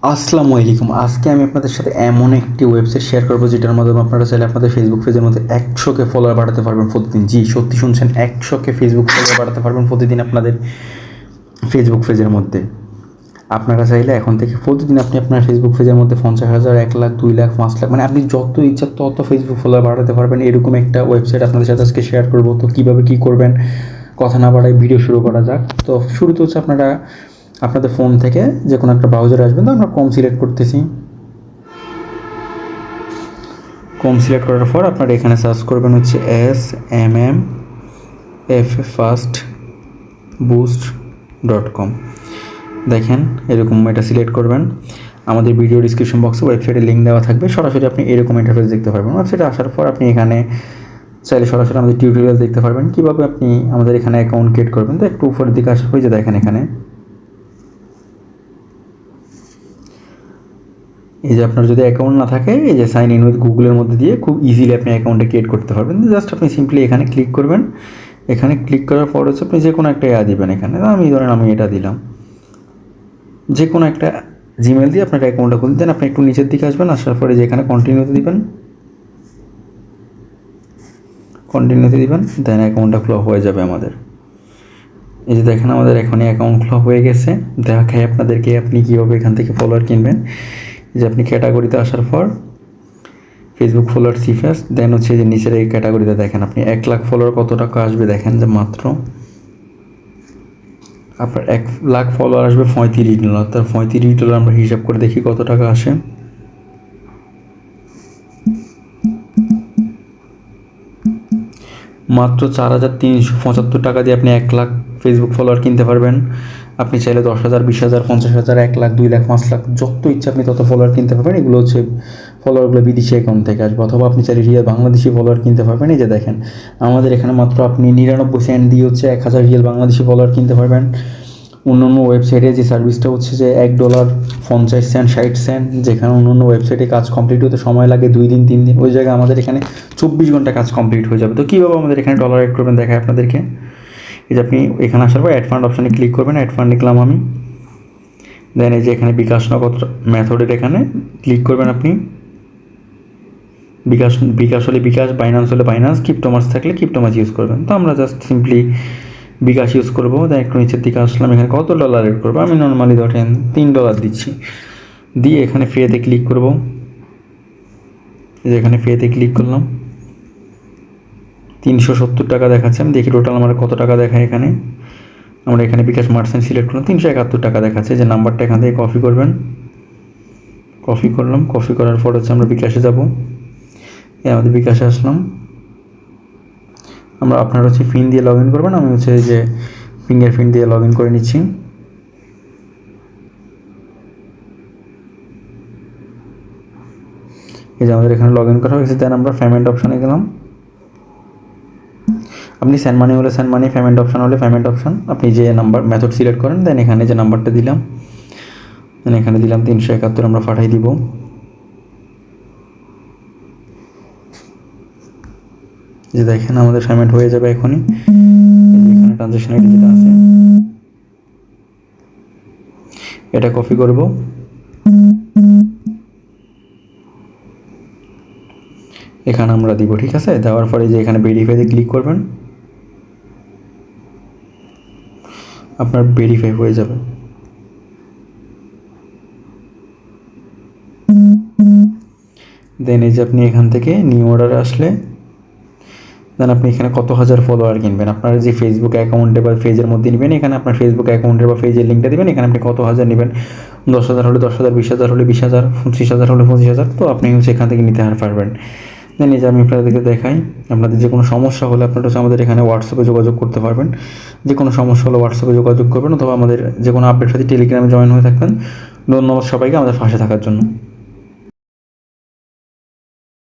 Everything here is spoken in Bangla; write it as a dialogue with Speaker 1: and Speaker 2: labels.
Speaker 1: আসসালামু আলাইকুম। আজকে আমি আপনাদের সাথে এমন একটি ওয়েবসাইট শেয়ার করবো যেটার মাধ্যমে আপনারা চাইলে আপনাদের ফেসবুক পেজের মধ্যে 100কে ফলোয়ার বাড়াতে পারবেন প্রতিদিন। জি, সত্যি শুনছেন, 100কে ফেসবুক ফলোয়ার বাড়াতে পারবেন প্রতিদিন আপনাদের ফেসবুক পেজের মধ্যে। আপনারা চাইলে এখন থেকে প্রতিদিন আপনি আপনার ফেসবুক পেজের মধ্যে 50,000, 1 লাখ, 2 লাখ, 5 লাখ, মানে আপনি যত ইচ্ছা তত ফেসবুক ফলোয়ার বাড়াতে পারবেন। এরকম একটা ওয়েবসাইট আপনাদের সাথে আজকে শেয়ার করবো। তো কীভাবে কী করবেন, কথা না বাড়াই ভিডিও শুরু করা যাক। তো শুরুতে হচ্ছে আপনারা আপনাদের ফোন থেকে যে কোনো একটা ব্রাউজারে আসবেন। তো আমরা ক্রোম সিলেক্ট করতেছি। ক্রোম সিলেক্ট করার পর আপনারা এখানে সার্চ করবেন হচ্ছে SMMF ফাস্ট বুস্ট .com। দেখেন এরকম এটা সিলেক্ট করবেন। আমাদের ভিডিও ডিসক্রিপশন বক্সে ওয়েবসাইটের লিঙ্ক দেওয়া থাকবে। সরাসরি আপনি এরকম ইন্টারফেস দেখতে পারবেন। ওয়েবসাইটে আসার পর আপনি এখানে চাইলে সরাসরি আমাদের টিউটোরিয়াল দেখতে পারবেন কীভাবে আপনি আমাদের এখানে অ্যাকাউন্ট ক্রিয়েট করবেন। তো একটু উপরের দিকে আসা হয়ে যায়, দেখেন এখানে এই যে আপনার যদি অ্যাকাউন্ট না থাকে, এই যে সাইন ইন উইথ গুগলের মধ্যে দিয়ে খুব ইজিলি আপনি অ্যাকাউন্টটা ক্রিয়েট করতে পারবেন। জাস্ট আপনি সিম্পলি এখানে ক্লিক করবেন। এখানে ক্লিক করার পর হচ্ছে আপনি যে কোনো একটা দিবেন। এখানে আমি এটা দিলাম। যে কোনো একটা জিমেল দিয়ে আপনার অ্যাকাউন্টটা খুলতে দেন। আপনি একটু নিচের দিকে আসবেন, আসার পরে যে এখানে কন্টিনিউতে দিবেন, দেন অ্যাকাউন্টটা খোলা হয়ে যাবে আমাদের। এই যে দেখেন আমাদের এখানে অ্যাকাউন্ট খোলা হয়ে গেছে। দেখাই আপনাদেরকে আপনি কীভাবে এখান থেকে ফলোয়ার কিনবেন। যে আপনি ক্যাটাগরিতে আসার পর ফেসবুক ফলোয়ার সিফাস, দেন হচ্ছে যে নিচের এই ক্যাটাগরিতে দেখেন আপনি 1 লাখ ফলোয়ার কত টাকা আসবে। দেখেন যে মাত্র আপনার 1 লাখ ফলোয়ার আসবে $35। তার $35 আমরা হিসাব করে দেখি কত টাকা আসে। মাত্র 4,375 টাকা দিয়ে আপনি 1 লাখ ফেসবুক ফলোয়ার কিনতে পারবেন। আপনি চাইলে 10,000, 20,000, 50,000, 1 লাখ, 2 লাখ, 5 লাখ যত ইচ্ছা আপনি তত ফলোয়ার কিনতে পারবেন। এগুলো হচ্ছে ফলোয়ারগুলো বিদেশি অ্যাকাউন্ট থেকে আসবে, অথবা আপনি চাইলে রিয়াল বাংলাদেশি ফলোয়ার কিনতে পারবেন। এই যে দেখেন আমাদের এখানে মাত্র আপনি 99 সেন্ট দিয়ে হচ্ছে 1,000 রিয়াল বাংলাদেশি ফলোয়ার কিনতে পারবেন। অন্যান্য ওয়েবসাইটে যে সার্ভিসটা হচ্ছে যে $1 50 সেন্ট 60 সেন্ট, যেখানে অন্যান্য ওয়েবসাইটে কাজ কমপ্লিট হতে সময় লাগে 2 দিন 3 দিন, ওই জায়গায় আমাদের এখানে 24 ঘন্টা কাজ কমপ্লিট হয়ে যাবে। তো কীভাবে আমাদের এখানে ডলার অ্যাড করবেন দেখায় আপনাদেরকে। এই যে আপনি এখানে আসার পর অ্যাড ফান্ড অপশানে ক্লিক করবেন। অ্যাড ফান্ড লিখলাম আমি। দেন এই যে এখানে বিকাশ নগদ মেথডের এখানে ক্লিক করবেন আপনি। বিকাশ হলে বিকাশ, বাইন্যান্স হলে বাইন্যান্স, ক্রিপ্টোমার্স থাকলে ক্রিপ্টোমার্স ইউজ করবেন। তো আমরা জাস্ট সিম্পলি বিকাশ ইউজ করবো। দেন একটু নিচের দিকে আসলাম। এখানে কত ডলার এড করবো, আমি নর্মালি ধরেন $3 দিচ্ছি। দিয়ে এখানে ফেতে ক্লিক করবো। এই যে এখানে ফেতে ক্লিক করলাম। 370 টাকা দেখাচ্ছে। আমি দেখি টোটাল আমার কত টাকা দেখায়। এখানে আমরা এখানে বিকাশ মার্চেন্ট সিলেক্ট করলাম, 371 টাকা দেখাচ্ছে। যে নাম্বারটা এখান থেকে কপি করবেন। কপি করলাম। কপি করার পর হচ্ছে আমরা বিকাশে যাব। আমাদের বিকাশে আসলাম। আমরা আপনার হচ্ছে পিন দিয়ে লগ ইন করবেন। আমি হচ্ছে যে ফিঙ্গারপ্রিন্ট দিয়ে লগ ইন করে নিচ্ছি। এই যে আমাদের এখানে লগ ইন করা হয়েছে। দেন আমরা পেমেন্ট অপশানে গেলাম। আপনি সেন্ড মানি হলে সেন্ড মানি, পেমেন্ট অপশান হলে পেমেন্ট অপশান, আপনি যে নাম্বার মেথড সিলেক্ট করেন। দেন এখানে যে নাম্বারটা দিলাম, দেন এখানে দিলাম 371, আমরা পাঠাই দিব। যে দেখেন আমাদের পেমেন্ট হয়ে যাবে এখনই। এখানে ট্রানজ্যাকশন আইডি যেটা আছে এটা কপি করব। এখানে আমরা দিব, ঠিক আছে। দেওয়ার পরে যে এখানে ভেরিফাইতে ক্লিক করবেন, আপনার ভেরিফাই হয়ে যাবে। দেন এই যে আপনি এখান থেকে নিউ অর্ডারে আসলে দেন আপনি এখানে কত হাজার ফলোয়ার কিনবেন, আপনার যে ফেসবুক অ্যাকাউন্টে বা পেজের মধ্যে নেবেন। এখানে আপনার ফেসবুক অ্যাকাউন্টের বা পেজের লিঙ্কটা দেবেন। এখানে আপনি কত হাজার নেবেন, 10,000 হলে 10,000, 20,000 হলে 20,000, 25,000 হলে 25,000। তো আপনি হচ্ছে এখান থেকে নিতে পারবেন। দেন এই যে আমি আপনাদেরকে দেখাই, আপনাদের যে কোনো সমস্যা হলে আপনারা হচ্ছে আমাদের এখানে হোয়াটসঅ্যাপে যোগাযোগ করতে পারবেন। যে কোনো সমস্যা হলে হোয়াটসঅ্যাপে যোগাযোগ করবেন, অথবা আমাদের যে কোনো আপডেট সাথে টেলিগ্রামে জয়েন হয়ে থাকবেন। ধন্যবাদ সবাইকে আমাদের পাশে থাকার জন্য।